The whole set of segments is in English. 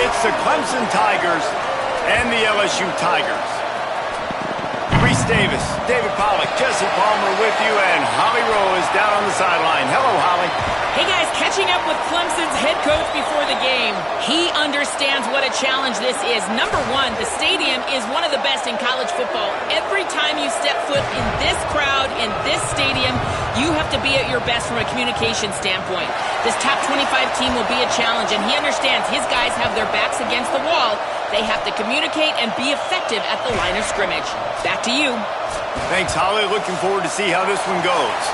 It's the Clemson Tigers and the LSU Tigers. Reese Davis, David Pollack, Jesse Palmer with you, and Holly Rowe is down on the sideline. Hello, Holly. Hey guys, catching up with Clemson's head coach before the game. He understands what a challenge this is. Number one, the stadium is one of the best in college football. Every time you step foot in this crowd, in this stadium, you have to be at your best from a communication standpoint. This top 25 team will be a challenge, and he understands his guys have their backs against the wall. They have to communicate and be effective at the line of scrimmage. Back to you. Thanks, Holly. Looking forward to see how this one goes.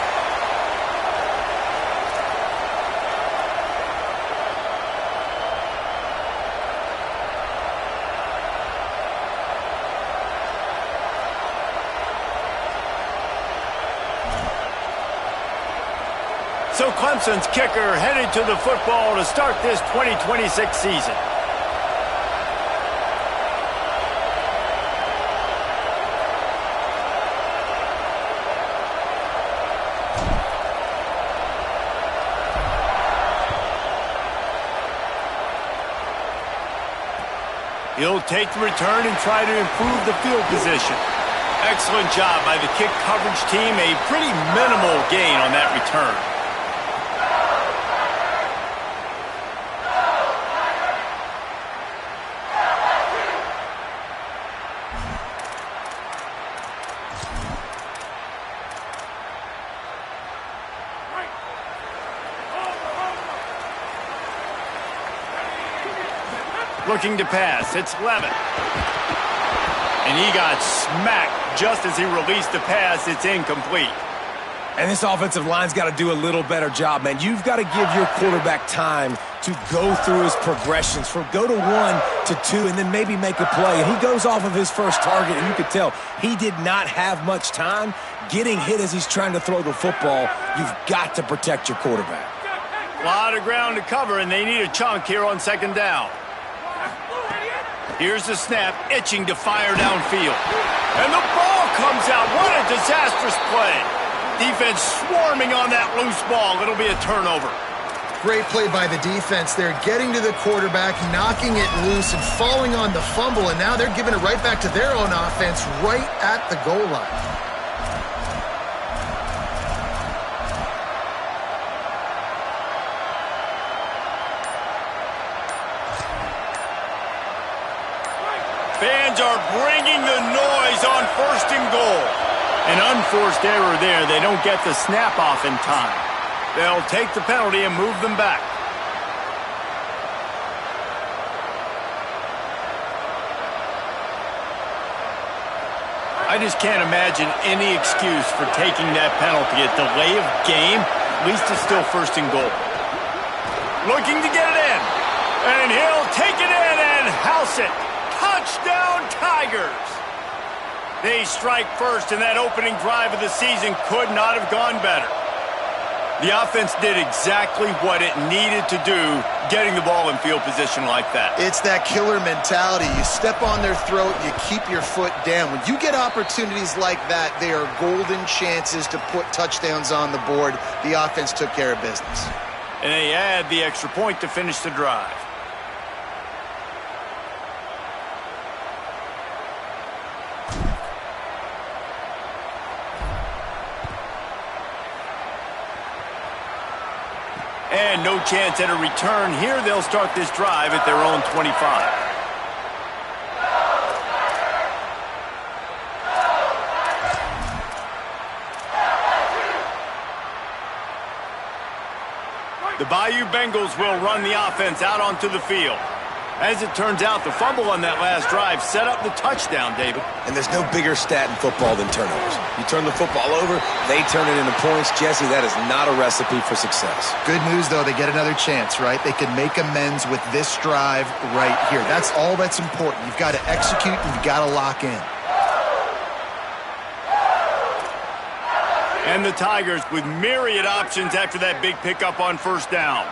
So Clemson's kicker headed to the football to start this 2026 season. He'll take the return and try to improve the field position. Excellent job by the kick coverage team. A pretty minimal gain on that return. Looking to pass, it's Levin. And he got smacked just as he released the pass. It's incomplete. And this offensive line's got to do a little better job, man. You've got to give your quarterback time to go through his progressions, from go to 1 to 2, and then maybe make a play. And he goes off of his first target, and you could tell he did not have much time getting hit as he's trying to throw the football. You've got to protect your quarterback. A lot of ground to cover, and they need a chunk here on second down. Here's the snap, itching to fire downfield. And the ball comes out. What a disastrous play. Defense swarming on that loose ball. It'll be a turnover. Great play by the defense. They're getting to the quarterback, knocking it loose, and falling on the fumble, and now they're giving it right back to their own offense right at the goal line. Fans are bringing the noise on 1st and goal. An unforced error there. They don't get the snap off in time. They'll take the penalty and move them back. I just can't imagine any excuse for taking that penalty. A delay of game, at least it's still 1st and goal. Looking to get it in. And he'll take it in and house it. Touchdown, Tigers! They strike first, and that opening drive of the season could not have gone better. The offense did exactly what it needed to do, getting the ball in field position like that. It's that killer mentality. You step on their throat, you keep your foot down. When you get opportunities like that, they are golden chances to put touchdowns on the board. The offense took care of business. And they add the extra point to finish the drive. And no chance at a return here. They'll start this drive at their own 25. The Bayou Bengals will run the offense out onto the field. As it turns out, the fumble on that last drive set up the touchdown, David. And there's no bigger stat in football than turnovers. You turn the football over, they turn it into points. Jesse, that is not a recipe for success. Good news, though, they get another chance, right? They can make amends with this drive right here. That's all that's important. You've got to execute and you've got to lock in. And the Tigers with myriad options after that big pickup on 1st down.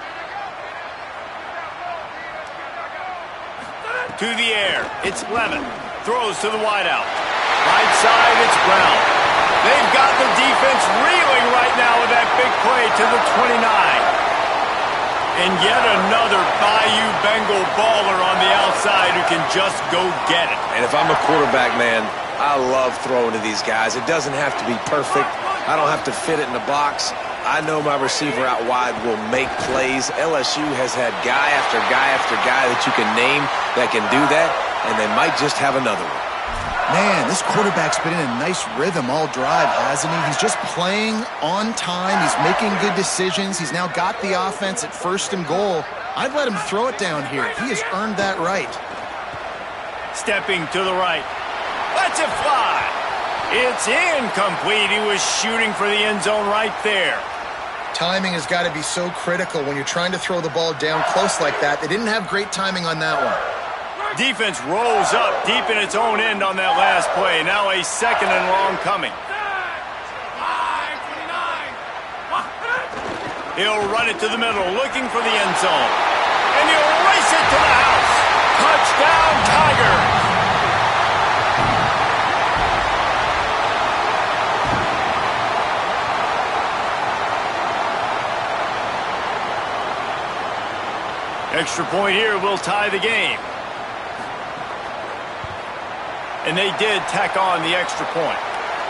To the air, it's Levin. Throws to the wideout. Right side, it's Brown. They've got the defense reeling right now with that big play to the 29. And yet another Bayou Bengal baller on the outside who can just go get it. And if I'm a quarterback, man, I love throwing to these guys. It doesn't have to be perfect. I don't have to fit it in the box. I know my receiver out wide will make plays. LSU has had guy after guy after guy that you can name that can do that, and they might just have another one. Man, this quarterback's been in a nice rhythm all drive, hasn't he? He's just playing on time. He's making good decisions. He's now got the offense at 1st and goal. I'd let him throw it down here. He has earned that right. Stepping to the right. Lets it fly. It's incomplete. He was shooting for the end zone right there. Timing has got to be so critical when you're trying to throw the ball down close like that. They didn't have great timing on that one. Defense rolls up deep in its own end on that last play. Now a 2nd and long coming. He'll run it to the middle, looking for the end zone. And he'll race it to the house. Touchdown, Tigers! Extra point here will tie the game. And they did tack on the extra point.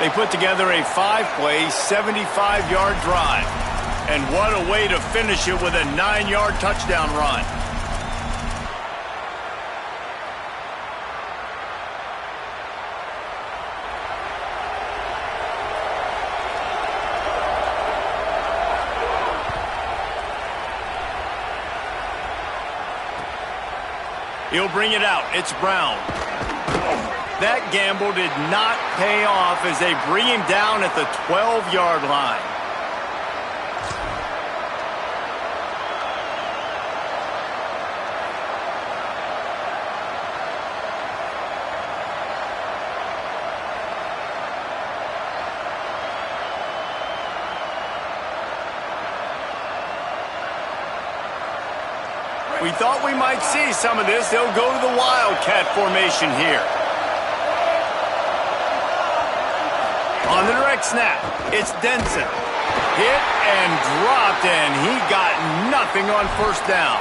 They put together a 5-play, 75-yard drive. And what a way to finish it with a 9-yard touchdown run. He'll bring it out. It's Brown. That gamble did not pay off as they bring him down at the 12-yard line. We thought we might see some of this. They'll go to the Wildcat formation here. On the direct snap, it's Denson. Hit and dropped, and he got nothing on 1st down.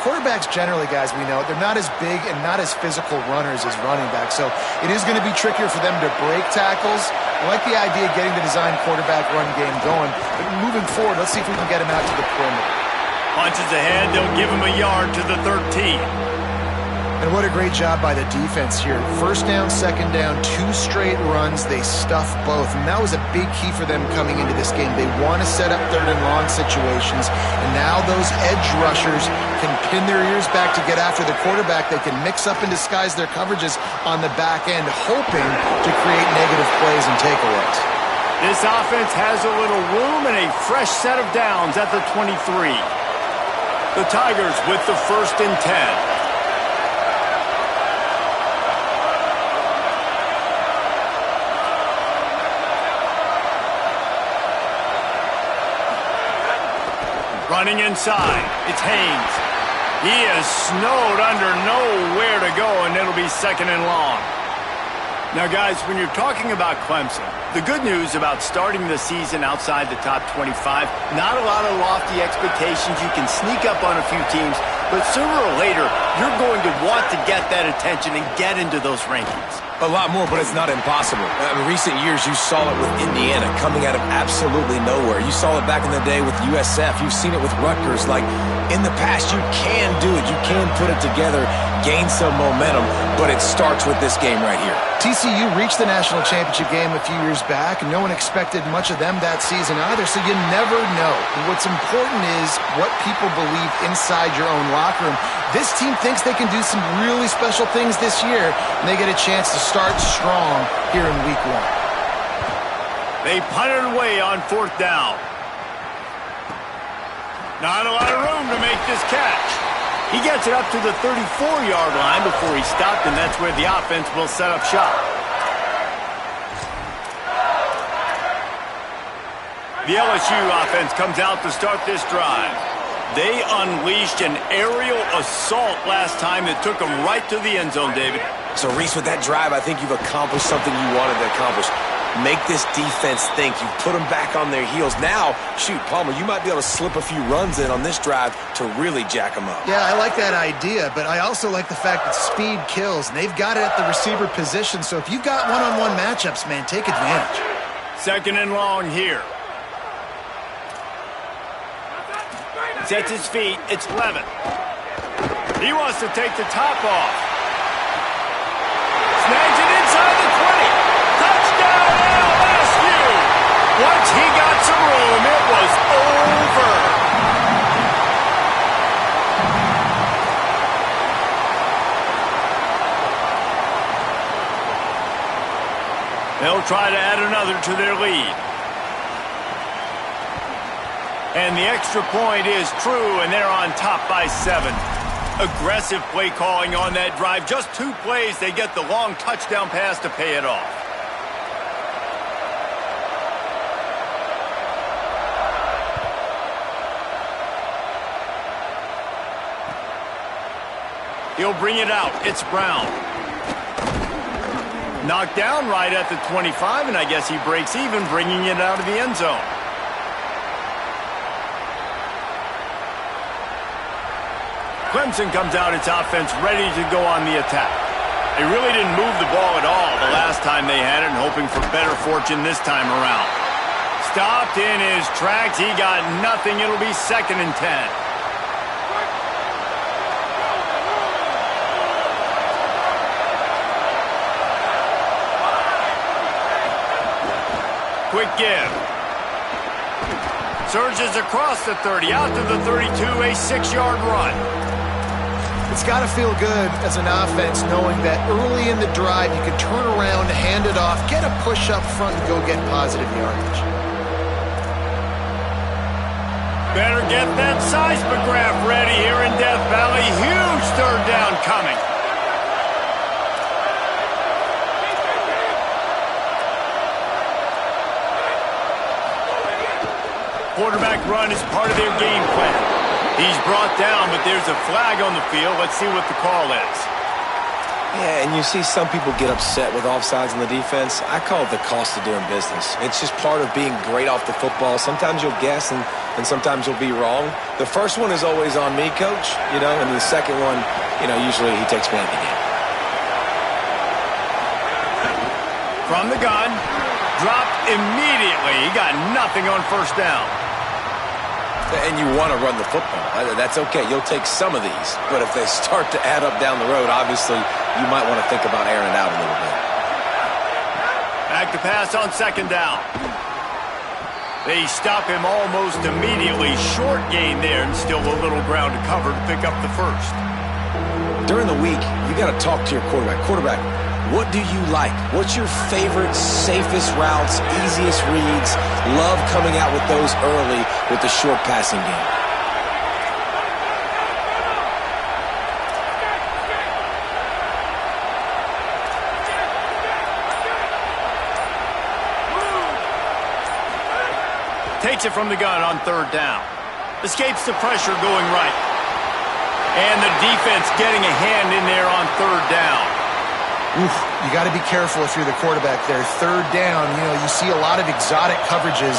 Quarterbacks generally, guys, we know, they're not as big and not as physical runners as running backs, so it is going to be trickier for them to break tackles. I like the idea of getting the design quarterback run game going, but moving forward, let's see if we can get him out to the perimeter. Punches ahead, they'll give him a yard to the 13. And what a great job by the defense here. 1st down, 2nd down, 2 straight runs. They stuffed both, and that was a big key for them coming into this game. They want to set up 3rd and long situations, and now those edge rushers can pin their ears back to get after the quarterback. They can mix up and disguise their coverages on the back end, hoping to create negative plays and takeaways. This offense has a little room and a fresh set of downs at the 23. The Tigers with the 1st and 10. Running inside, it's Haynes. He is snowed under, nowhere to go, and it'll be 2nd and long. Now, guys, when you're talking about Clemson, the good news about starting the season outside the top 25, not a lot of lofty expectations. You can sneak up on a few teams, but sooner or later, you're going to want to get that attention and get into those rankings. A lot more, but it's not impossible. In recent years, you saw it with Indiana coming out of absolutely nowhere. You saw it back in the day with USF. You've seen it with Rutgers. Like, in the past, you can do it. You can put it together, gain some momentum, but it starts with this game right here. TCU reached the national championship game a few years back, and no one expected much of them that season either, so you never know. And what's important is what people believe inside your own locker room. This team thinks they can do some really special things this year, and they get a chance to start strong here in week 1. They punted away on 4th down. Not a lot of room to make this catch. He gets it up to the 34-yard line before he stopped, and that's where the offense will set up shop. The LSU offense comes out to start this drive. They unleashed an aerial assault last time that took them right to the end zone, David. So, Reese, with that drive, I think you've accomplished something you wanted to accomplish. make this defense think. You put them back on their heels. Now, shoot, Palmer, you might be able to slip a few runs in on this drive to really jack them up. Yeah, I like that idea, but I also like the fact that speed kills, and they've got it at the receiver position, so if you've got one-on-one matchups, man, take advantage. 2nd and long here. Sets his feet. It's Levin. He wants to take the top off. Snags it inside the 20. Touchdown, LSU! Once he got some room, it was over. They'll try to add another to their lead. And the extra point is true, and they're on top by 7. Aggressive play calling on that drive. Just 2 plays, they get the long touchdown pass to pay it off. He'll bring it out. It's Brown. Knocked down right at the 25, and I guess he breaks even, bringing it out of the end zone. Clemson comes out its offense ready to go on the attack. They really didn't move the ball at all the last time they had it, and hoping for better fortune this time around. Stopped in his tracks. He got nothing. It'll be 2nd and 10. Quick give. Surges across the 30, out to the 32, a 6-yard run. It's got to feel good as an offense knowing that early in the drive you can turn around, hand it off, get a push up front, and go get positive yardage. Better get that seismograph ready here in Death Valley. Huge 3rd down coming. Quarterback run is part of their game plan. He's brought down, but there's a flag on the field. Let's see what the call is. Yeah, and you see some people get upset with offsides in the defense. I call it the cost of doing business. It's just part of being great off the football. Sometimes you'll guess, and sometimes you'll be wrong. The first one is always on me, Coach, and the second one, usually he takes me out of the game. From the gun, dropped immediately. He got nothing on 1st down. And you want to run the football. That's okay. You'll take some of these. But if they start to add up down the road, obviously, you might want to think about airing it out a little bit. Back to pass on 2nd down. They stop him almost immediately. Short gain there, and still a little ground to cover to pick up the 1st. During the week, you got to talk to your quarterback. Quarterback, what do you like? What's your favorite, safest routes, easiest reads? Love coming out with those early with the short passing game. Takes it from the gun on 3rd down. Escapes the pressure going right. And the defense getting a hand in there on 3rd down. Oof, you got to be careful if you're the quarterback there. 3rd down, you see a lot of exotic coverages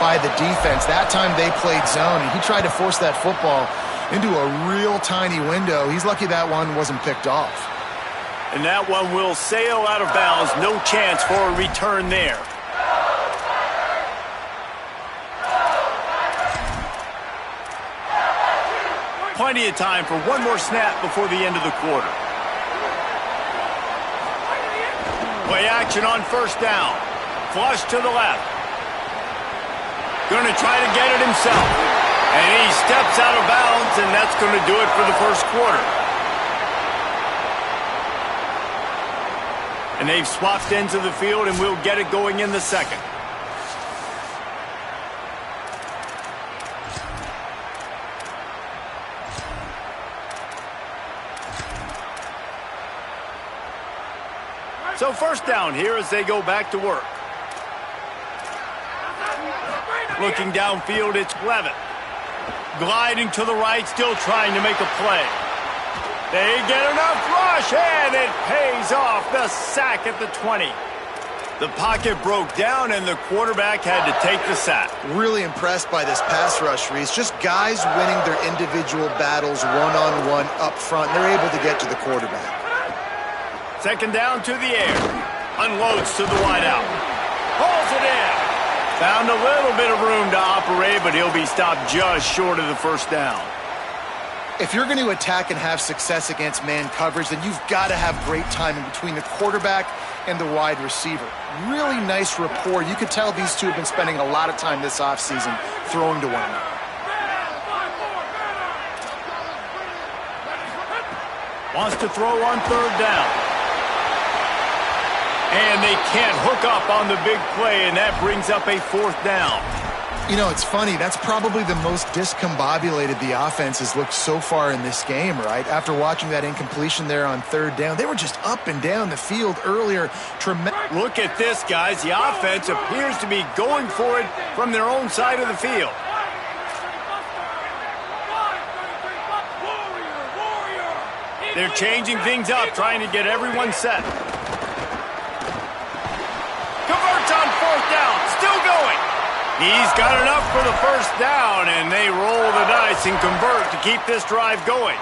by the defense. That time they played zone, and he tried to force that football into a real tiny window. He's lucky that one wasn't picked off. And that one will sail out of bounds. No chance for a return there. Plenty of time for one more snap before the end of the quarter. Play action on 1st down. Flush to the left. Going to try to get it himself. And he steps out of bounds, and that's going to do it for the 1st quarter. And they've swapped ends of the field, and we'll get it going in the 2nd. So 1st down here as they go back to work. Looking downfield, it's Levin. Gliding to the right, still trying to make a play. They get enough rush, and it pays off. The sack at the 20. The pocket broke down, and the quarterback had to take the sack. Really impressed by this pass rush, Reese. Just guys winning their individual battles one-on-one up front. They're able to get to the quarterback. Second down to the air. Unloads to the wideout. Hauls it in. Found a little bit of room to operate, but he'll be stopped just short of the first down. If you're going to attack and have success against man coverage, then you've got to have great timing between the quarterback and the wide receiver. Really nice rapport. You could tell these two have been spending a lot of time this offseason throwing to one another. Wants to throw on third down. And they can't hook up on the big play, and that brings up a fourth down. You know, it's funny. That's probably the most discombobulated the offense has looked so far in this game, right? After watching that incompletion there on third down, they were just up and down the field earlier. Look at this, guys. The offense appears to be going for it from their own side of the field. They're changing things up, trying to get everyone set. Converts on fourth down. Still going. He's got enough for the first down, and they roll the dice and convert to keep this drive going.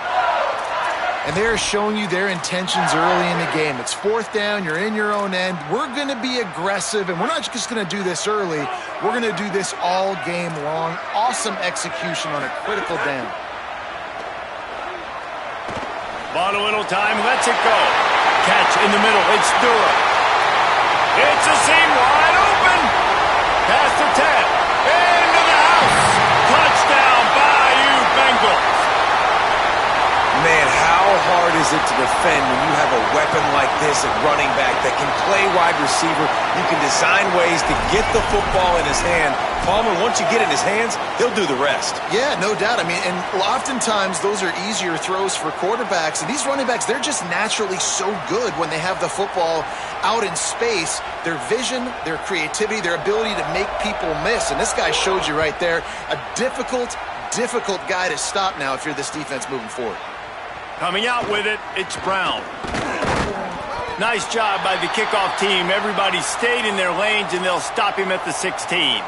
And they're showing you their intentions early in the game. It's fourth down. You're in your own end. We're going to be aggressive, and we're not just going to do this early. We're going to do this all game long. Awesome execution on a critical down. Bought a little time, lets it go. Catch in the middle. It's Durham. It's a seam wide open. Past the 10. Into the house. Touchdown, Bayou Bengals. Man, how hard is it to defend when you have a weapon like this at running back that can play wide receiver? You can design ways to get the football in his hand. Palmer, once you get it in his hands, he'll do the rest. Yeah, no doubt. I mean, and oftentimes those are easier throws for quarterbacks. And these running backs, they're just naturally so good when they have the football out in space. Their vision, their creativity, their ability to make people miss. And this guy showed you right there, a difficult guy to stop now if you're this defense moving forward. Coming out with it, it's Brown. Nice job by the kickoff team. Everybody stayed in their lanes, and they'll stop him at the 16.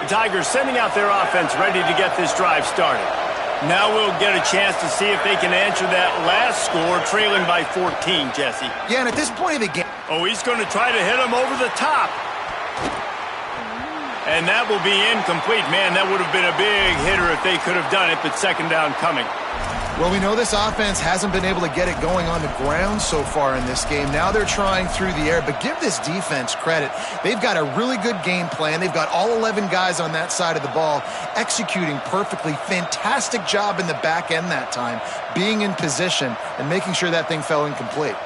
The Tigers sending out their offense ready to get this drive started. Now we'll get a chance to see if they can answer that last score, trailing by 14, Jesse. Yeah, and at this point of the game... Oh, he's going to try to hit him over the top. And that will be incomplete. Man, that would have been a big hitter if they could have done it, but second down coming. Well, we know this offense hasn't been able to get it going on the ground so far in this game. Now they're trying through the air, but give this defense credit. They've got a really good game plan. They've got all 11 guys on that side of the ball executing perfectly. Fantastic job in the back end that time, being in position and making sure that thing fell incomplete.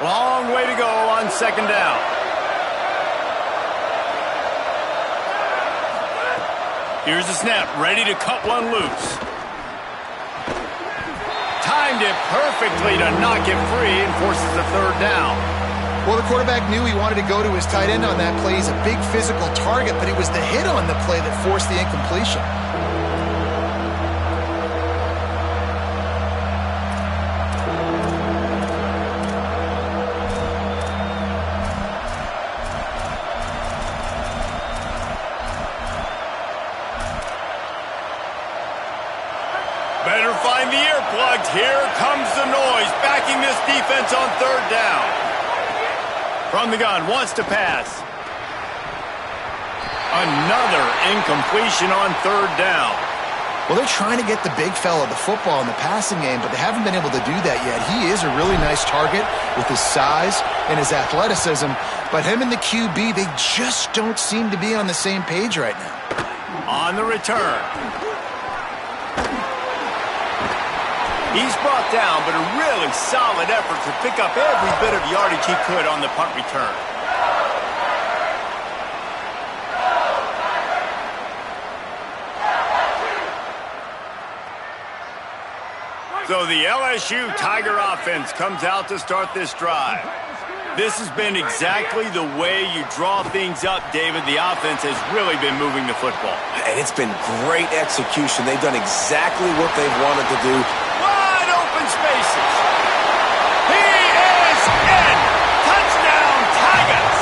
Long way to go on second down. Here's the snap, ready to cut one loose. Timed it perfectly to knock it free and forces the third down. Well, the quarterback knew he wanted to go to his tight end on that play. He's a big physical target, but it was the hit on the play that forced the incompletion. Better find the earplugs. Here comes the noise, backing this defense on third down. From the gun, wants to pass. Another incompletion on third down. Well, they're trying to get the big fella the football in the passing game, but they haven't been able to do that yet. He is a really nice target with his size and his athleticism, but him and the QB, they just don't seem to be on the same page right now. On the return. He's brought down, but a really solid effort to pick up every bit of yardage he could on the punt return. So the LSU Tiger offense comes out to start this drive. This has been exactly the way you draw things up, David. The offense has really been moving the football. And it's been great execution. They've done exactly what they've wanted to do. Wide open spaces. He is in. Touchdown, Tigers.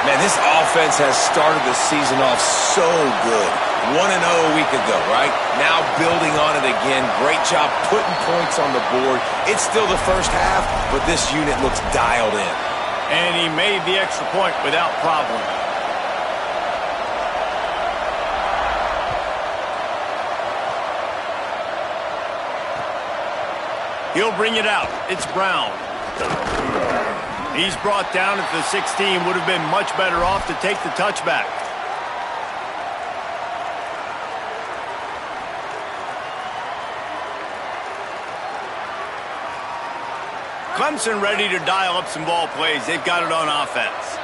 Man, this offense has started the season off so good. 1-0 a week ago, right? Now building on it again. Great job putting points on the board. It's still the first half, but this unit looks dialed in. And he made the extra point without problem. He'll bring it out. It's Brown. He's brought down at the 16. Would have been much better off to take the touchback. Clemson ready to dial up some ball plays. They've got it on offense.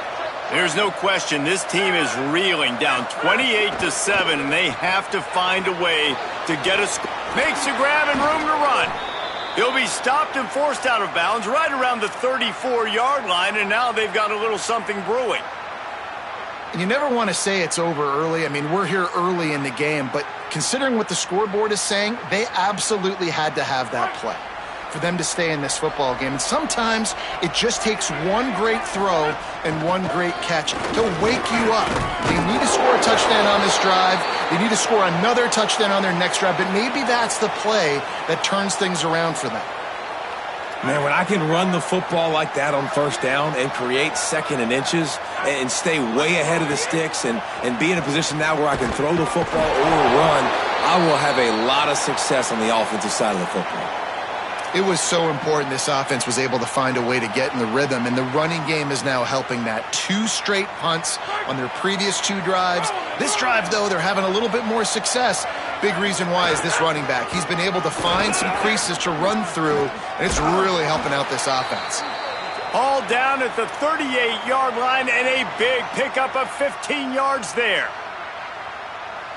There's no question this team is reeling down 28-7, and they have to find a way to get a score. Makes a grab and room to run. He'll be stopped and forced out of bounds right around the 34-yard line, and now they've got a little something brewing. And you never want to say it's over early. I mean, we're here early in the game, but considering what the scoreboard is saying, they absolutely had to have that play for them to stay in this football game. And sometimes it just takes one great throw and one great catch to wake you up. They need to score a touchdown on this drive. They need to score another touchdown on their next drive, but maybe that's the play that turns things around for them. Man, when I can run the football like that on first down and create second and inches and stay way ahead of the sticks and be in a position now where I can throw the football or run, I will have a lot of success on the offensive side of the football. It was so important this offense was able to find a way to get in the rhythm, and the running game is now helping that. 2 straight punts on their previous 2 drives. This drive, though, they're having a little bit more success. Big reason why is this running back. He's been able to find some creases to run through, and it's really helping out this offense. All down at the 38-yard line, and a big pickup of 15 yards there.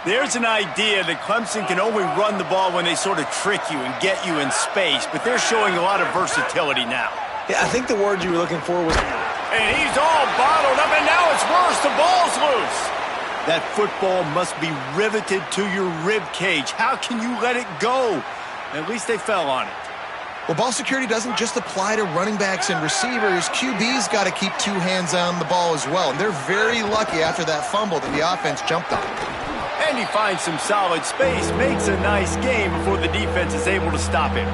There's an idea that Clemson can only run the ball when they sort of trick you and get you in space, but they're showing a lot of versatility now. Yeah, I think the word you were looking for was... And he's all bottled up, and now it's worse. The ball's loose. That football must be riveted to your rib cage. How can you let it go? At least they fell on it. Well, ball security doesn't just apply to running backs and receivers. QB's got to keep 2 hands on the ball as well. And they're very lucky after that fumble that the offense jumped on. And he finds some solid space, makes a nice game before the defense is able to stop him.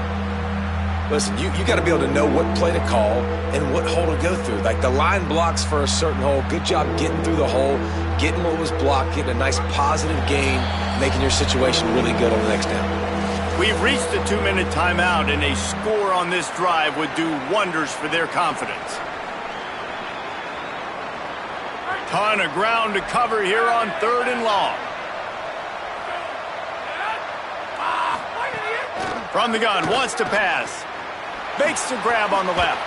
Listen, you got to be able to know what play to call and what hole to go through. Like the line blocks for a certain hole. Good job getting through the hole, getting what was blocked, getting a nice positive gain, making your situation really good on the next down. We've reached the 2-minute timeout, and a score on this drive would do wonders for their confidence. Ton of ground to cover here on 3rd and long. From the gun, wants to pass. Makes the grab on the left.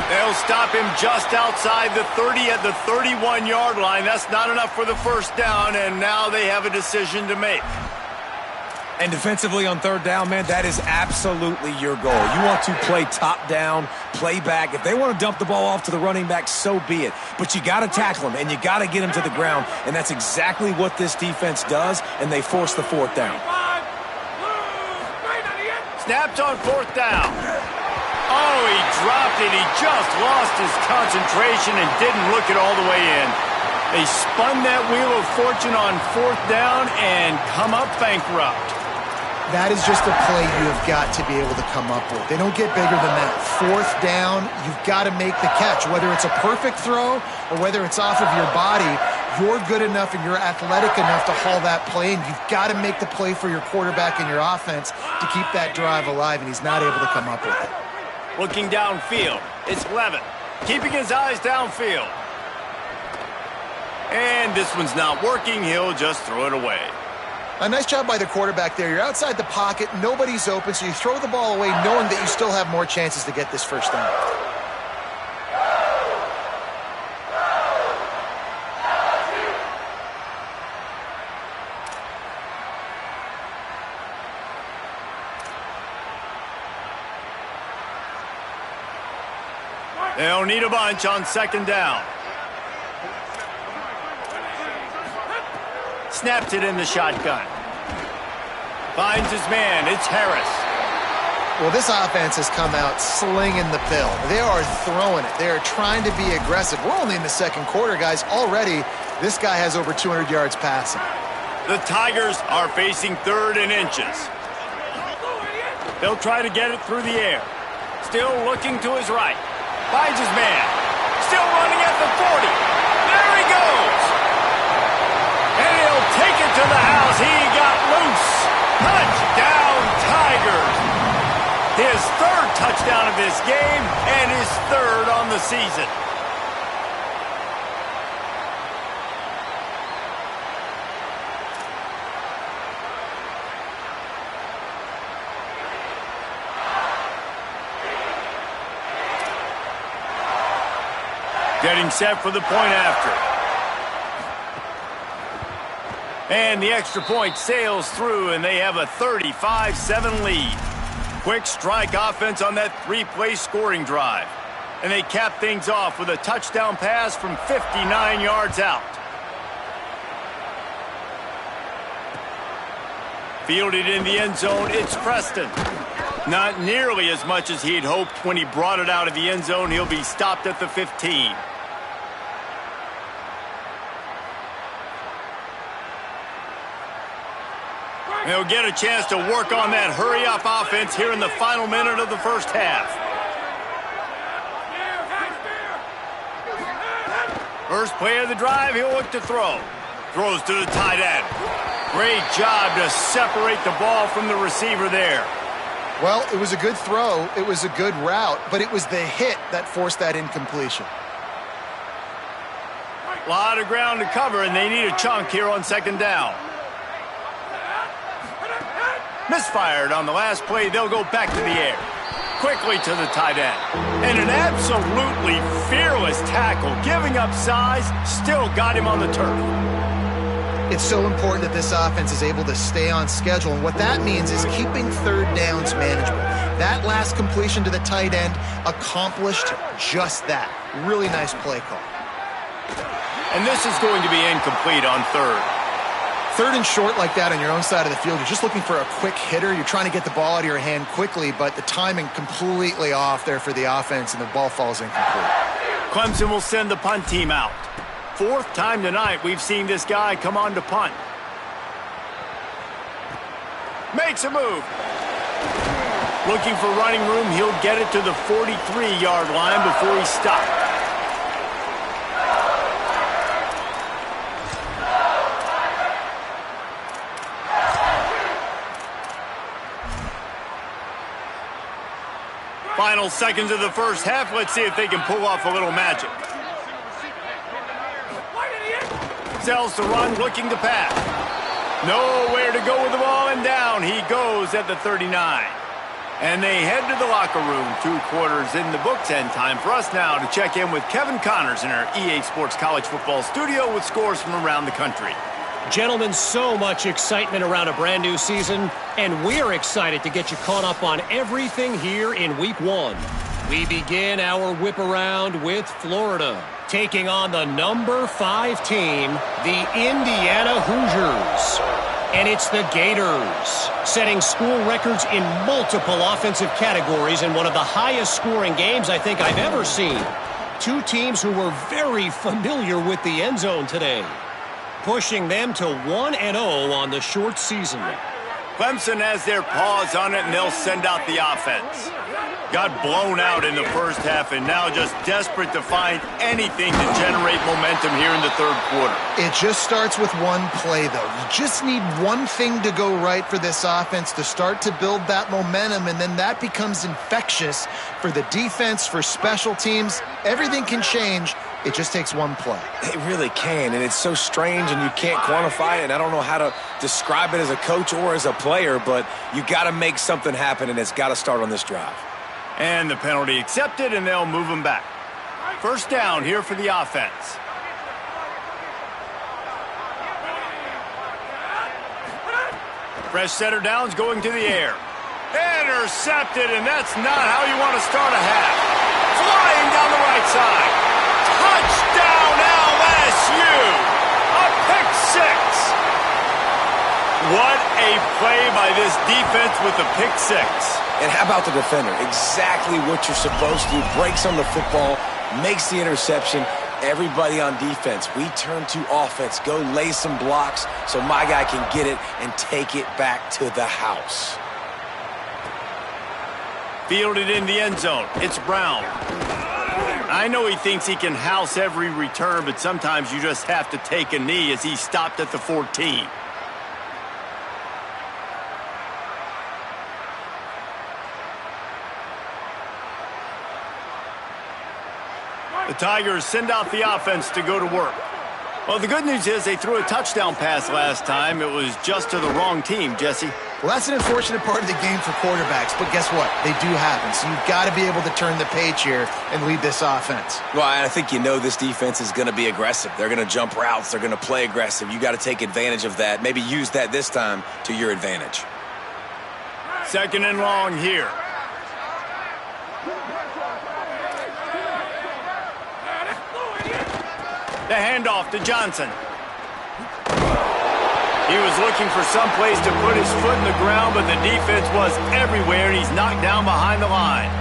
They'll stop him just outside the 30 at the 31-yard line. That's not enough for the first down, and now they have a decision to make. And defensively on 3rd down, man, that is absolutely your goal. You want to play top down, play back. If they want to dump the ball off to the running back, so be it. But you got to tackle them, and you got to get them to the ground. And that's exactly what this defense does, and they force the 4th down. Snapped on 4th down. Oh, he dropped it. He just lost his concentration and didn't look it all the way in. They spun that wheel of fortune on 4th down and come up bankrupt. That is just a play you have got to be able to come up with. They don't get bigger than that. 4th down, you've got to make the catch. Whether it's a perfect throw or whether it's off of your body, you're good enough and you're athletic enough to haul that play, and you've got to make the play for your quarterback and your offense to keep that drive alive, and he's not able to come up with it. Looking downfield, it's Levin, keeping his eyes downfield. And this one's not working. He'll just throw it away. A nice job by the quarterback there. You're outside the pocket, nobody's open, so you throw the ball away knowing that you still have more chances to get this first down. They'll need a bunch on second down. Snaps it in the shotgun. Finds his man. It's Harris. Well, this offense has come out slinging the pill. They are throwing it. They are trying to be aggressive. We're only in the second quarter, guys. Already, this guy has over 200 yards passing. The Tigers are facing 3rd and inches. They'll try to get it through the air. Still looking to his right. Finds his man. Still running at the 40. There he goes. And he'll take it to the house. He got loose. Touchdown, Tigers. His 3rd touchdown of this game and his 3rd on the season. Getting set for the point after. And the extra point sails through, and they have a 35-7 lead. Quick strike offense on that 3-play scoring drive. And they cap things off with a touchdown pass from 59 yards out. Fielded in the end zone, it's Preston. Not nearly as much as he'd hoped when he brought it out of the end zone. He'll be stopped at the 15. They'll get a chance to work on that hurry-up offense here in the final minute of the first half. First play of the drive, he'll look to throw. Throws to the tight end. Great job to separate the ball from the receiver there. Well, it was a good throw. It was a good route, but it was the hit that forced that incompletion. A lot of ground to cover, and they need a chunk here on second down. Misfired on the last play. They'll go back to the air. Quickly to the tight end. And an absolutely fearless tackle. Giving up size, still got him on the turf. It's so important that this offense is able to stay on schedule, and what that means is keeping 3rd downs manageable. That last completion to the tight end accomplished just that. Really nice play call. And this is going to be incomplete on 3rd. 3rd and short like that on your own side of the field, you're just looking for a quick hitter. You're trying to get the ball out of your hand quickly, but the timing completely off there for the offense, and the ball falls incomplete. Clemson will send the punt team out. 4th time tonight we've seen this guy come on to punt. Makes a move. Looking for running room. He'll get it to the 43-yard line before he's stopped. Final seconds of the first half. Let's see if they can pull off a little magic. Sells to run, looking to pass. Nowhere to go with the ball, and down he goes at the 39. And they head to the locker room. 2 quarters in the books, and time for us now to check in with Kevin Connors in our EA Sports College Football studio with scores from around the country. Gentlemen, so much excitement around a brand new season, and we're excited to get you caught up on everything here in Week 1. We begin our whip around with Florida, taking on the number 5 team, the Indiana Hoosiers. And it's the Gators, setting school records in multiple offensive categories in one of the highest scoring games I think I've ever seen. 2 teams who were very familiar with the end zone today, pushing them to 1-0 on the short season. Clemson has their paws on it, and they'll send out the offense. Got blown out in the first half, and now just desperate to find anything to generate momentum here in the 3rd quarter. It just starts with one play, though. You just need one thing to go right for this offense to start to build that momentum, and then that becomes infectious for the defense, for special teams. Everything can change. It just takes one play. It really can, and it's so strange, and you can't quantify it, and I don't know how to describe it as a coach or as a player, but you got to make something happen, and it's got to start on this drive. And the penalty accepted, and they'll move them back. First down here for the offense. Fresh setter downs going to the air. Intercepted, and that's not how you want to start a half. Flying down the right side. Touchdown LSU. A pick six. What a play by this defense with a pick six. And how about the defender? Exactly what you're supposed to do. Breaks on the football, makes the interception. Everybody on defense, we turn to offense. Go lay some blocks so my guy can get it and take it back to the house. Fielded in the end zone. It's Brown. I know he thinks he can house every return, but sometimes you just have to take a knee as he stopped at the 14. The Tigers send out the offense to go to work. Well, the good news is they threw a touchdown pass last time. It was just to the wrong team, Jesse. Well, that's an unfortunate part of the game for quarterbacks, but guess what? They do happen, so you've got to be able to turn the page here and lead this offense. Well, I think you know this defense is going to be aggressive. They're going to jump routes. They're going to play aggressive. You got to take advantage of that. Maybe use that this time to your advantage. Second and long here. The handoff to Johnson. He was looking for some place to put his foot in the ground, but the defense was everywhere, and he's knocked down behind the line.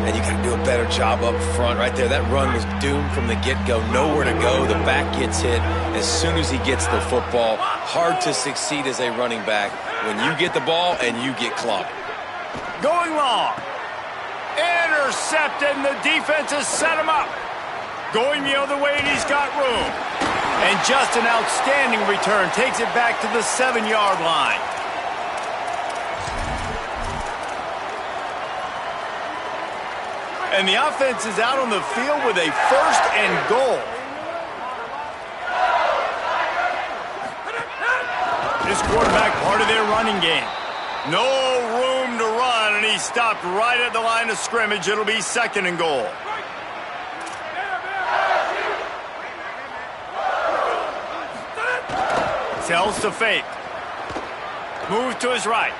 And you got to do a better job up front right there. That run was doomed from the get-go. Nowhere to go. The back gets hit as soon as he gets the football. Hard to succeed as a running back when you get the ball and you get clogged. Going long. Intercepted, and the defense has set him up. Going the other way, and he's got room. And just an outstanding return. Takes it back to the 7-yard line. And the offense is out on the field with a first and goal. This quarterback part of their running game. No room to run, and he stopped right at the line of scrimmage. It'll be second and goal. Tells to fake. Move to his right.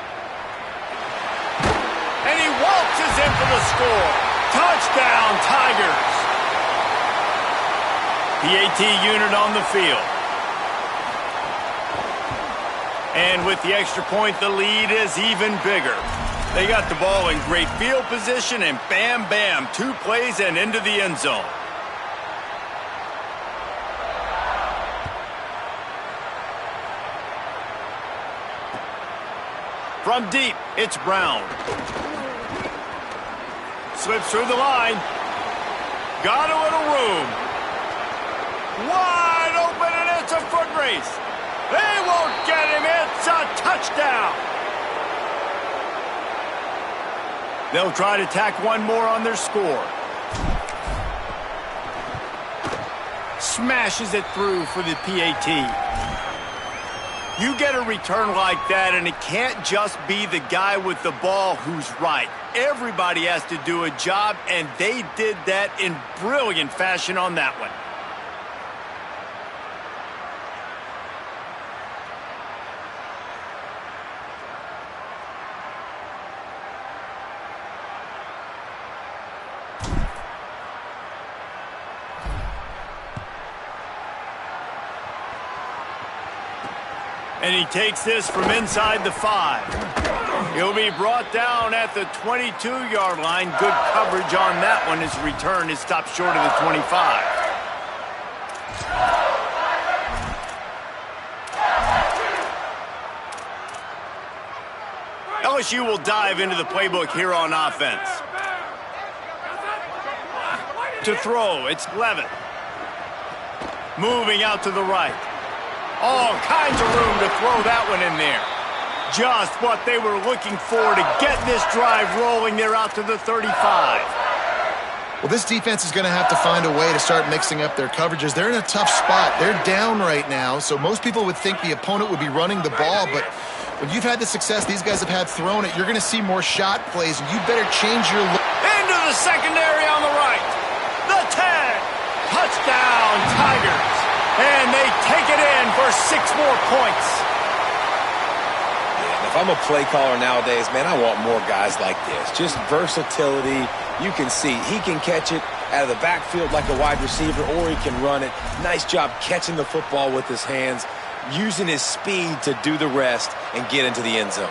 And he waltzes in for the score. Touchdown, Tigers. PAT unit on the field. And with the extra point, the lead is even bigger. They got the ball in great field position, and bam, bam, 2 plays and into the end zone. From deep, it's Brown. Slips through the line. Got a little room. Wide open, and it's a foot race. They won't get him. It's a touchdown. They'll try to tack one more on their score. Smashes it through for the PAT. You get a return like that, and it can't just be the guy with the ball who's right. Everybody has to do a job, and they did that in brilliant fashion on that one. And he takes this from inside the 5. He'll be brought down at the 22-yard line. Good coverage on that one. His return is stopped short of the 25. LSU will dive into the playbook here on offense. To throw, it's Levitt. Moving out to the right. All kinds of room to throw that one in there. Just what they were looking for to get this drive rolling. They're out to the 35. Well, this defense is going to have to find a way to start mixing up their coverages. They're in a tough spot. They're down right now, so most people would think the opponent would be running the ball, but when you've had the success these guys have had throwing it, you're going to see more shot plays, and you better change your look. Into the secondary on the right. The 10. Touchdown, Tigers. And they take it in for 6 more points. Yeah, If I'm a play caller nowadays, man, I want more guys like this. Just versatility. You can see he can catch it out of the backfield like a wide receiver, or he can run it. Nice job catching the football with his hands, using his speed to do the rest and get into the end zone.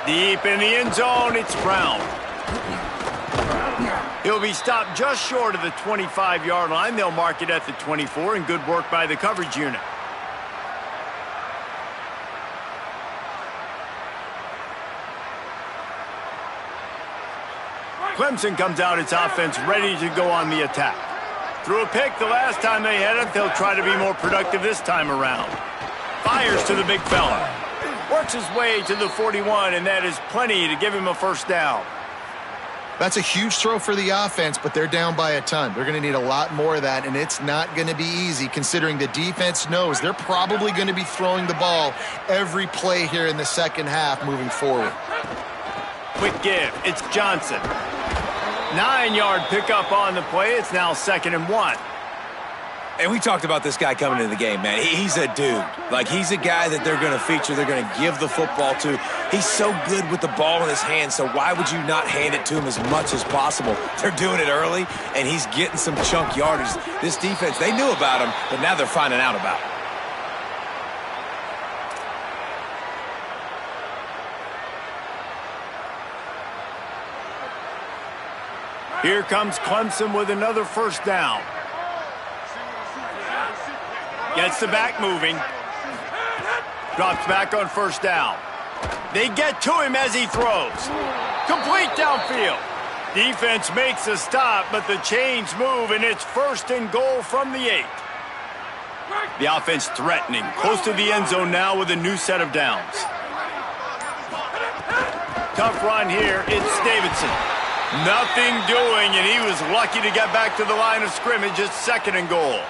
Deep in the end zone, it's Brown. He'll be stopped just short of the 25-yard line. They'll mark it at the 24, and good work by the coverage unit. Clemson comes out its offense ready to go on the attack. Threw a pick the last time they had it. They'll try to be more productive this time around. Fires to the big fella. Works his way to the 41, and that is plenty to give him a first down. That's a huge throw for the offense, but they're down by a ton. They're going to need a lot more of that, and it's not going to be easy considering the defense knows they're probably going to be throwing the ball every play here in the second half moving forward. Quick give. It's Johnson. 9-yard pickup on the play. It's now 2nd and 1. And we talked about this guy coming into the game, man. He's a dude. Like, he's a guy that they're going to feature, they're going to give the football to. He's so good with the ball in his hands, so why would you not hand it to him as much as possible? They're doing it early, and he's getting some chunk yardage. This defense, they knew about him, but now they're finding out about him. Here comes Clemson with another first down. Gets the back moving. Drops back on first down. They get to him as he throws. Complete downfield. Defense makes a stop, but the chains move, and it's 1st and goal from the 8. The offense threatening. Close to the end zone now with a new set of downs. Tough run here. It's Davidson. Nothing doing, and he was lucky to get back to the line of scrimmage. It's 2nd and goal.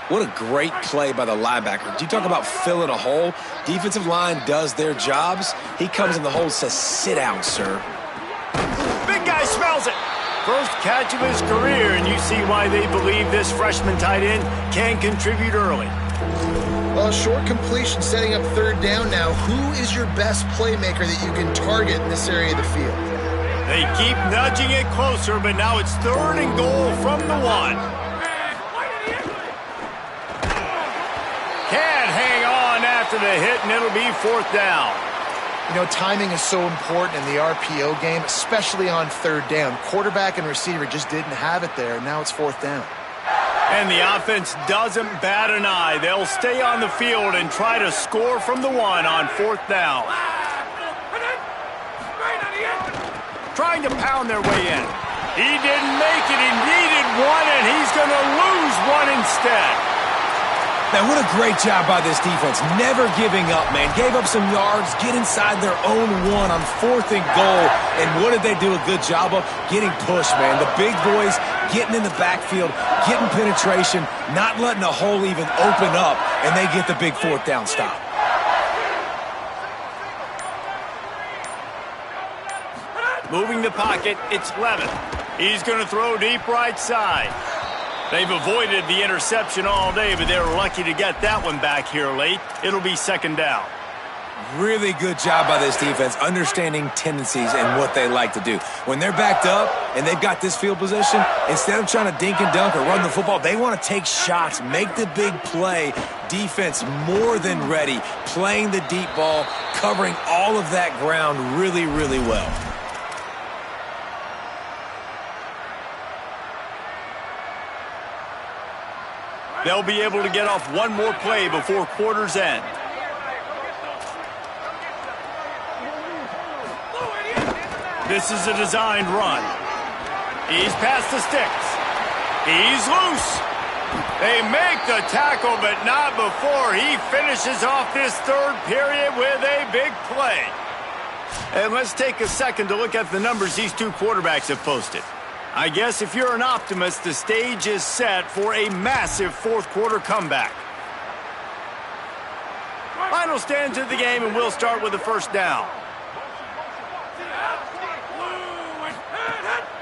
What a great play by the linebacker. Do you talk about filling a hole? Defensive line does their jobs. He comes in the hole and says, sit down, sir. Big guy smells it. First catch of his career, and you see why they believe this freshman tight end can contribute early. Well, short completion setting up 3rd down now. Who is your best playmaker that you can target in this area of the field? They keep nudging it closer, but now it's 3rd and goal from the 1. Can't hang on after the hit, and it'll be 4th down. You know, timing is so important in the RPO game, especially on 3rd down. Quarterback and receiver just didn't have it there, and now it's 4th down. And the offense doesn't bat an eye. They'll stay on the field and try to score from the 1 on 4th down. Trying to pound their way in. He didn't make it. He needed one, and he's going to lose one instead. Man, what a great job by this defense. Never giving up, man. Gave up some yards, get inside their own 1 on 4th and goal. And what did they do a good job of? Getting pushed, man. The big boys getting in the backfield, getting penetration, not letting a hole even open up, and they get the big 4th down stop. Moving the pocket, it's Levin. He's going to throw deep right side. They've avoided the interception all day, but they were lucky to get that one back here late. It'll be 2nd down. Really good job by this defense, understanding tendencies and what they like to do. When they're backed up and they've got this field position, instead of trying to dink and dunk or run the football, they want to take shots, make the big play. Defense more than ready, playing the deep ball, covering all of that ground really, really well. They'll be able to get off one more play before quarter's end. This is a designed run. He's past the sticks. He's loose. They make the tackle, but not before he finishes off this 3rd period with a big play. And let's take a second to look at the numbers these two quarterbacks have posted. I guess if you're an optimist, the stage is set for a massive 4th quarter comeback. Final stanza of the game, and we'll start with the first down.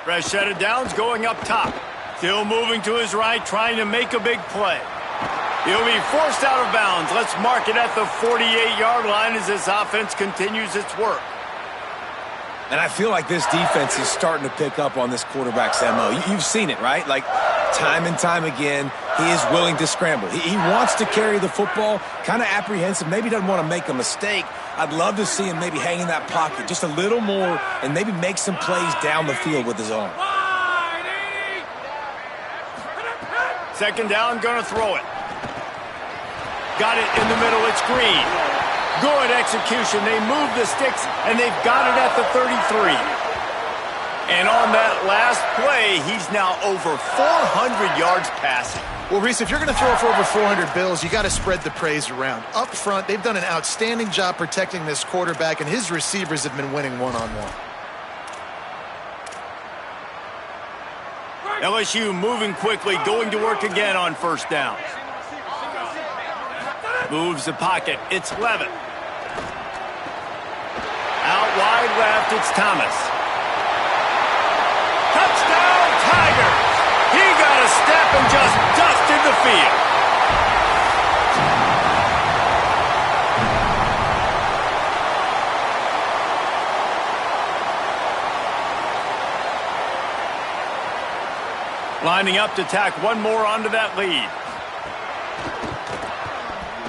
Fresh set of downs going up top. Still moving to his right, trying to make a big play. He'll be forced out of bounds. Let's mark it at the 48-yard line as this offense continues its work. And I feel like this defense is starting to pick up on this quarterback's MO. You've seen it, right? Like, time and time again, he is willing to scramble. He wants to carry the football, kind of apprehensive, maybe doesn't want to make a mistake. I'd love to see him maybe hang in that pocket just a little more and maybe make some plays down the field with his arm. Second down, gonna throw it. Got it in the middle, it's Green. Good execution, they move the sticks, and they've got it at the 33. And on that last play, he's now over 400 yards passing. Well, Reese, if you're going to throw for over 400 bills, you got to spread the praise around. Up front, they've done an outstanding job protecting this quarterback, and his receivers have been winning one-on-one. LSU moving quickly, going to work again on first down. Moves the pocket. It's Levitt. Out wide left, it's Thomas. Touchdown, Tigers! He got a step and just dusted the field. Lining up to tack one more onto that lead.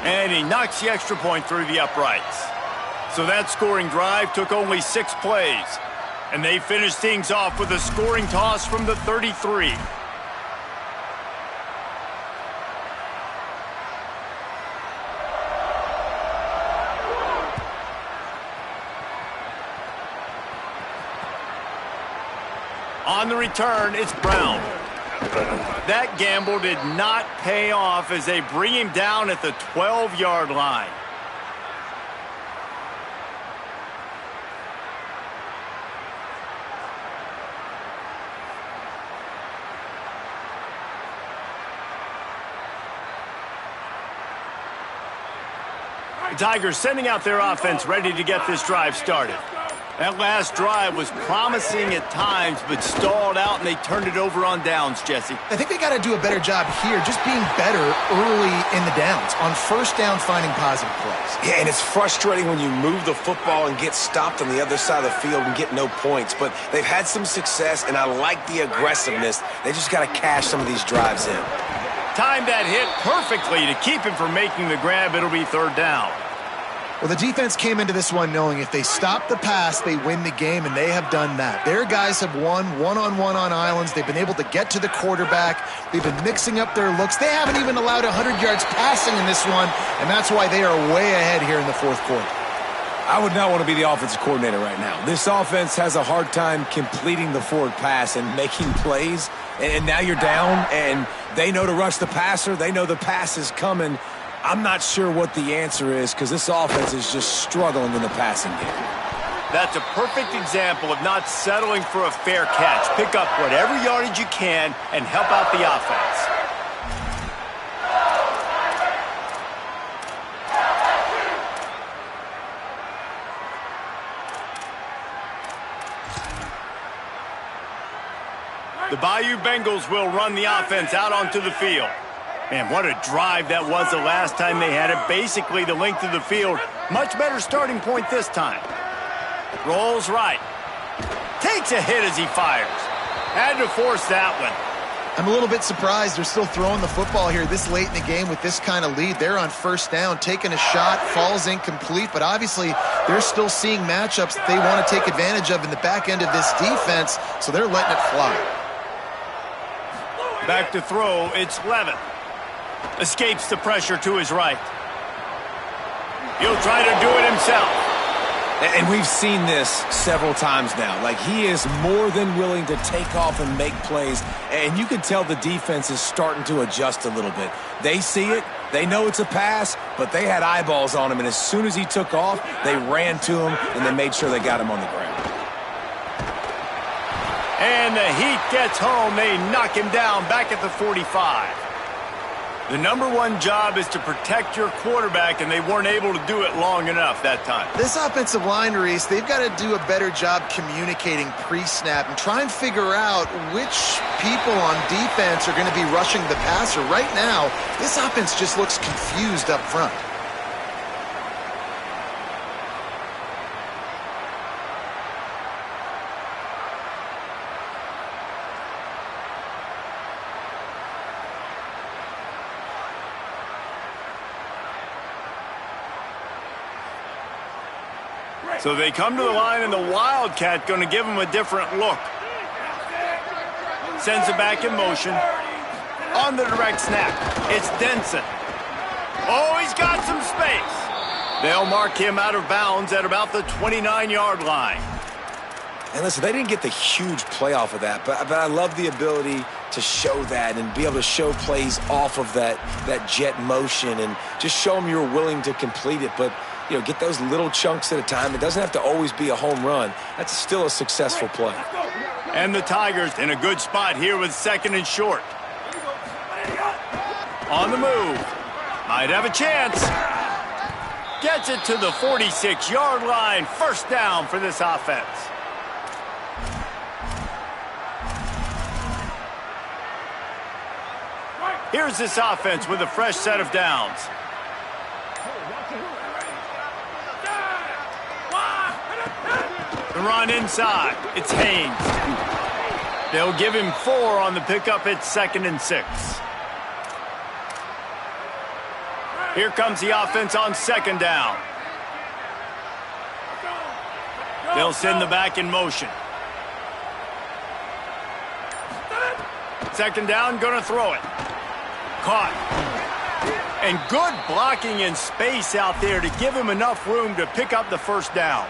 And he knocks the extra point through the uprights. So that scoring drive took only 6 plays. And they finished things off with a scoring toss from the 33. On the return, it's Brown. That gamble did not pay off as they bring him down at the 12-yard line. The Tigers sending out their offense ready to get this drive started. That last drive was promising at times, but stalled out, and they turned it over on downs, Jesse. I think they got to do a better job here, just being better early in the downs. On first down, finding positive plays. Yeah, and it's frustrating when you move the football and get stopped on the other side of the field and get no points. But they've had some success, and I like the aggressiveness. They just got to cash some of these drives in. Timed that hit perfectly to keep him from making the grab. It'll be third down. Well, the defense came into this one knowing if they stop the pass, they win the game, and they have done that. Their guys have won one-on-one on islands. They've been able to get to the quarterback. They've been mixing up their looks. They haven't even allowed 100 yards passing in this one, and that's why they are way ahead here in the fourth quarter. I would not want to be the offensive coordinator right now. This offense has a hard time completing the forward pass and making plays, and now you're down, and they know to rush the passer. They know the pass is coming. I'm not sure what the answer is because this offense is just struggling in the passing game. That's a perfect example of not settling for a fair catch. Pick up whatever yardage you can and help out the offense. The Bayou Bengals will run the offense out onto the field. Man, what a drive that was the last time they had it. Basically the length of the field. Much better starting point this time. Rolls right. Takes a hit as he fires. Had to force that one. I'm a little bit surprised they're still throwing the football here this late in the game with this kind of lead. They're on first down, taking a shot, falls incomplete, but obviously they're still seeing matchups that they want to take advantage of in the back end of this defense, so they're letting it fly. Back to throw, it's Levitt. Escapes the pressure to his right. He'll try to do it himself. And we've seen this several times now. Like, he is more than willing to take off and make plays. And you can tell the defense is starting to adjust a little bit. They see it. They know it's a pass, but they had eyeballs on him. And as soon as he took off, they ran to him, and they made sure they got him on the ground. And the heat gets home. They knock him down back at the 45. The number one job is to protect your quarterback, and they weren't able to do it long enough that time. This offensive line, Reese, they've got to do a better job communicating pre-snap and try and figure out which people on defense are going to be rushing the passer. Right now, this offense just looks confused up front. So they come to the line, and the Wildcat going to give them a different look. Sends it back in motion. On the direct snap, it's Denson. Oh, he's got some space. They'll mark him out of bounds at about the 29-yard line. And listen, they didn't get the huge play off of that, but I love the ability to show that and be able to show plays off of that jet motion and just show them you're willing to complete it. But you know, get those little chunks at a time. It doesn't have to always be a home run. That's still a successful play. And the Tigers in a good spot here with 2nd and short. On the move. Might have a chance. Gets it to the 46-yard line. First down for this offense. Here's this offense with a fresh set of downs. The run inside. It's Haynes. They'll give him 4 on the pickup. It's 2nd and 6. Here comes the offense on 2nd down. They'll send the back in motion. 2nd down, gonna throw it. Caught. And good blocking in space out there to give him enough room to pick up the first down.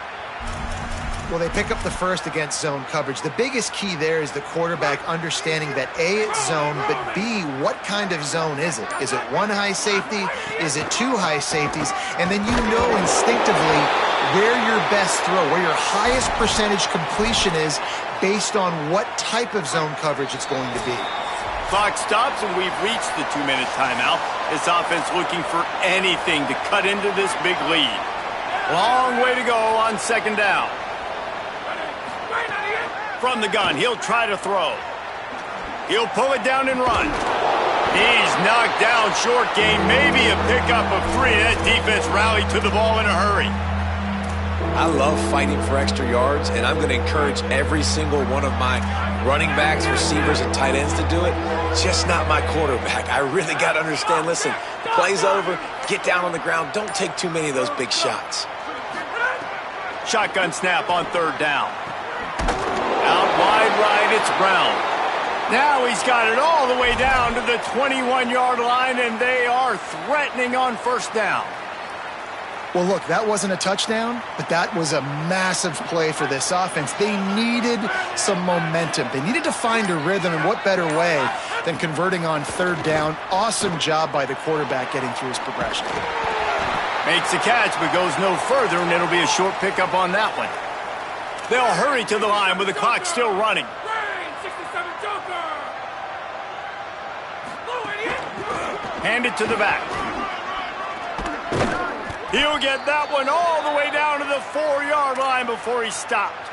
Well, they pick up the first against zone coverage. The biggest key there is the quarterback understanding that A, it's zone, but B, what kind of zone is it? Is it 1 high safety? Is it 2 high safeties? And then you know instinctively where your best throw, where your highest percentage completion is based on what type of zone coverage it's going to be. Clock stops, and we've reached the 2-minute timeout. This offense looking for anything to cut into this big lead. Long way to go on 2nd down. From the gun, he'll try to throw. He'll pull it down and run. He's knocked down short gain, maybe a pickup of 3. That defense rallied to the ball in a hurry. I love fighting for extra yards, and I'm going to encourage every single one of my running backs, receivers, and tight ends to do it. Just not my quarterback. I really got to understand, listen, the play's over, get down on the ground, don't take too many of those big shots. Shotgun snap on 3rd down. Out wide right, it's Brown. Now he's got it all the way down to the 21-yard line, and they are threatening on 1st down. Well, look, that wasn't a touchdown, but that was a massive play for this offense. They needed some momentum. They needed to find a rhythm, and what better way than converting on 3rd down. Awesome job by the quarterback getting through his progression. Makes the catch, but goes no further, and it'll be a short pickup on that one. They'll hurry to the line with the clock still running. Hand it to the back. He'll get that one all the way down to the 4-yard line before he stopped.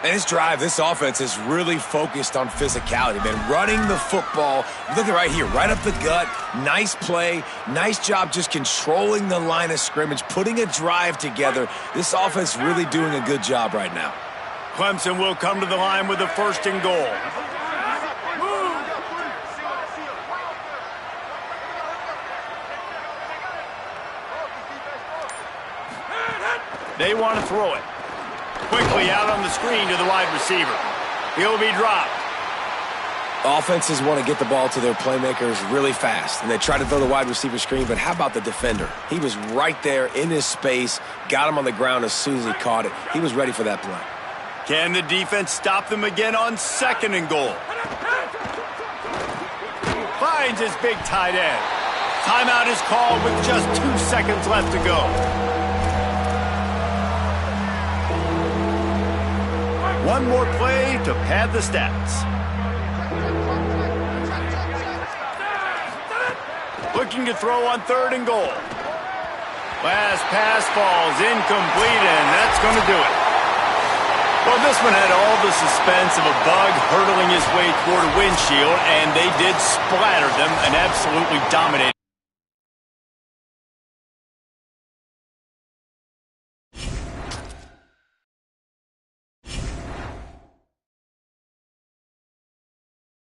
And this drive, this offense is really focused on physicality, man. Running the football, look at right here, right up the gut. Nice play, nice job just controlling the line of scrimmage, putting a drive together. This offense really doing a good job right now. Clemson will come to the line with the 1st and goal. They want to throw it. Quickly out on the screen to the wide receiver. He'll be dropped. Offenses want to get the ball to their playmakers really fast, and they try to throw the wide receiver screen, but how about the defender? He was right there in his space, got him on the ground as soon as he caught it. He was ready for that play. Can the defense stop them again on 2nd and goal? Finds his big tight end. Timeout is called with just 2 seconds left to go. One more play to pad the stats. looking to throw on 3rd and goal. Last pass falls incomplete, and that's going to do it. Well, this one had all the suspense of a bug hurtling his way toward a windshield, and they did splatter them and absolutely dominate.